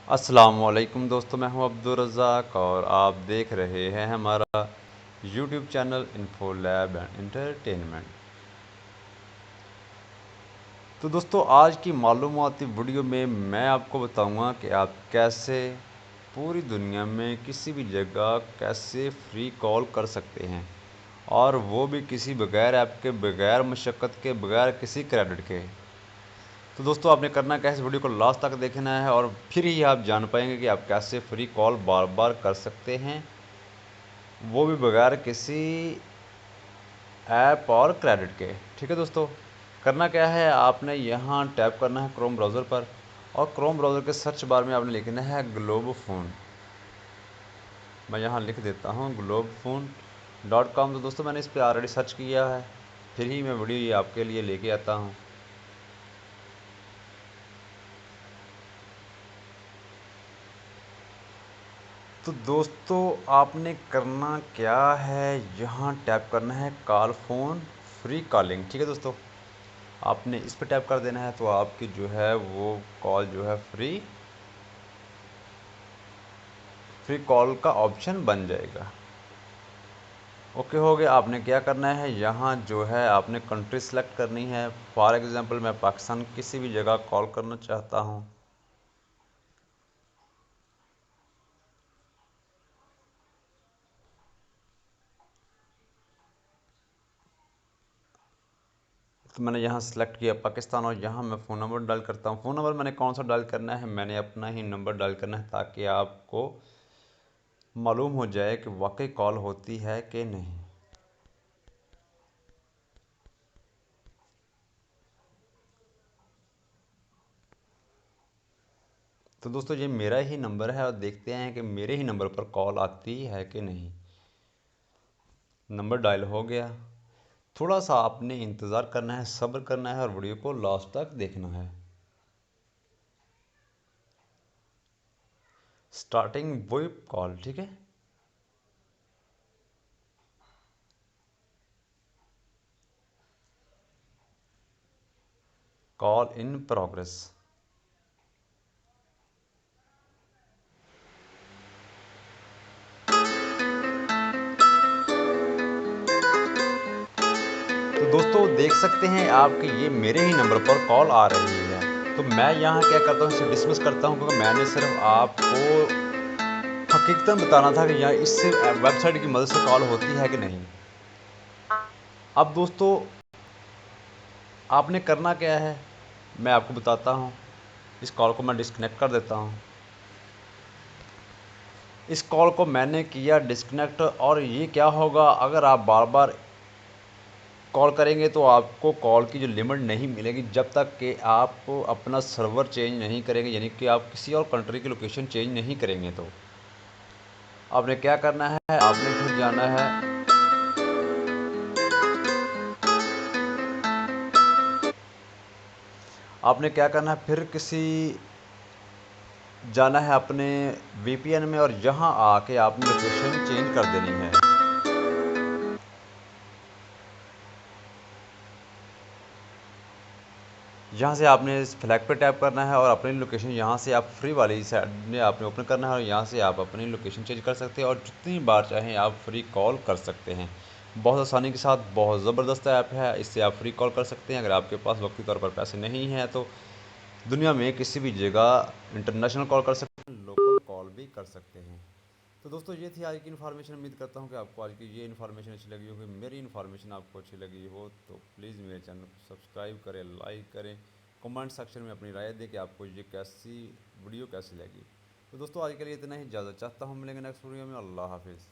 अस्सलामुअलैकुम दोस्तों, मैं हूं अब्दुल रज़ाक और आप देख रहे हैं हमारा YouTube channel info lab and entertainment. तो दोस्तों, आज की मालूमाती वीडियो में मैं आपको बताऊंगा कि आप कैसे पूरी दुनिया में किसी भी जगह कैसे फ्री कॉल कर सकते हैं, और वो भी किसी बगैर ऐप के, बगैर मशक्क़त के, बगैर किसी क्रेडिट के। तो दोस्तों, आपने करना क्या है, इस वीडियो को लास्ट तक देखना है और फिर ही आप जान पाएंगे कि आप कैसे फ्री कॉल बार बार कर सकते हैं, वो भी बगैर किसी ऐप और क्रेडिट के। ठीक है दोस्तों, करना क्या है, आपने यहाँ टैप करना है क्रोम ब्राउज़र पर, और क्रोम ब्राउज़र के सर्च बार में आपने लिखना है ग्लोब फ़ोन। मैं यहाँ लिख देता हूँ globephone.com। तो दोस्तों, मैंने इस पर ऑलरेडी सर्च किया है, फिर ही मैं वीडियो ये आपके लिए लेके आता हूँ। तो दोस्तों, आपने करना क्या है, यहाँ टैप करना है कॉल फ़ोन फ्री कॉलिंग। ठीक है दोस्तों, आपने इस पर टैप कर देना है, तो आपकी जो है वो कॉल जो है फ्री कॉल का ऑप्शन बन जाएगा। ओके हो गया। आपने क्या करना है, यहाँ जो है आपने कंट्री सेलेक्ट करनी है। फॉर एग्ज़ाम्पल, मैं पाकिस्तान किसी भी जगह कॉल करना चाहता हूँ। तो मैंने यहाँ सेलेक्ट किया पाकिस्तान, और यहाँ मैं फ़ोन नंबर डायल करता हूँ। फ़ोन नंबर मैंने कौन सा डायल करना है, मैंने अपना ही नंबर डायल करना है, ताकि आपको मालूम हो जाए कि वाकई कॉल होती है कि नहीं। तो दोस्तों, ये मेरा ही नंबर है और देखते हैं कि मेरे ही नंबर पर कॉल आती है कि नहीं। नंबर डायल हो गया। थोड़ा सा आपने इंतज़ार करना है, सब्र करना है और वीडियो को लास्ट तक देखना है। स्टार्टिंग वॉइस कॉल, ठीक है। Call in progress. तो दोस्तों, देख सकते हैं आपके ये मेरे ही नंबर पर कॉल आ रही है। तो मैं यहाँ क्या करता हूँ, इसे डिसमिस करता हूँ, क्योंकि मैंने सिर्फ आपको हकीकतन बताना था कि यहाँ इससे वेबसाइट की मदद से कॉल होती है कि नहीं। अब दोस्तों, आपने करना क्या है, मैं आपको बताता हूँ। इस कॉल को मैं डिस्कनेक्ट कर देता हूँ। इस कॉल को मैंने किया डिस्कनेक्ट, और ये क्या होगा, अगर आप बार बार कॉल करेंगे तो आपको कॉल की जो लिमिट नहीं मिलेगी, जब तक कि आप अपना सर्वर चेंज नहीं करेंगे, यानी कि आप किसी और कंट्री की लोकेशन चेंज नहीं करेंगे। तो आपने क्या करना है, आपने फिर जाना है, आपने क्या करना है, फिर किसी जाना है अपने वीपीएन में, और यहाँ आके आपने लोकेशन चेंज कर देनी है। यहाँ से आपने इस फ्लैग पे टैप करना है और अपनी लोकेशन यहाँ से आप फ्री वाली साइड में आपने ओपन करना है, और यहाँ से आप अपनी लोकेशन चेंज कर सकते हैं और जितनी बार चाहें आप फ्री कॉल कर सकते हैं। बहुत आसानी के साथ, बहुत ज़बरदस्त ऐप है, इससे आप फ्री कॉल कर सकते हैं। अगर आपके पास वक्ती तौर पर पैसे नहीं हैं तो दुनिया में किसी भी जगह इंटरनेशनल कॉल कर सकते हैं, लोकल कॉल भी कर सकते हैं। तो दोस्तों, ये थी आज की इन्फॉर्मेशन। उम्मीद करता हूँ कि आपको आज की ये इन्फॉर्मेशन अच्छी लगी होगी। मेरी इन्फॉर्मेशन आपको अच्छी लगी हो तो प्लीज़ मेरे चैनल को सब्सक्राइब करें, लाइक करें, कमेंट सेक्शन में अपनी राय दें कि आपको ये कैसी वीडियो कैसी लगी। तो दोस्तों, आज के लिए इतना ही, इजाज़त चाहता हूँ। मिलेंगे नेक्स्ट वीडियो में। अल्लाह हाफिज़।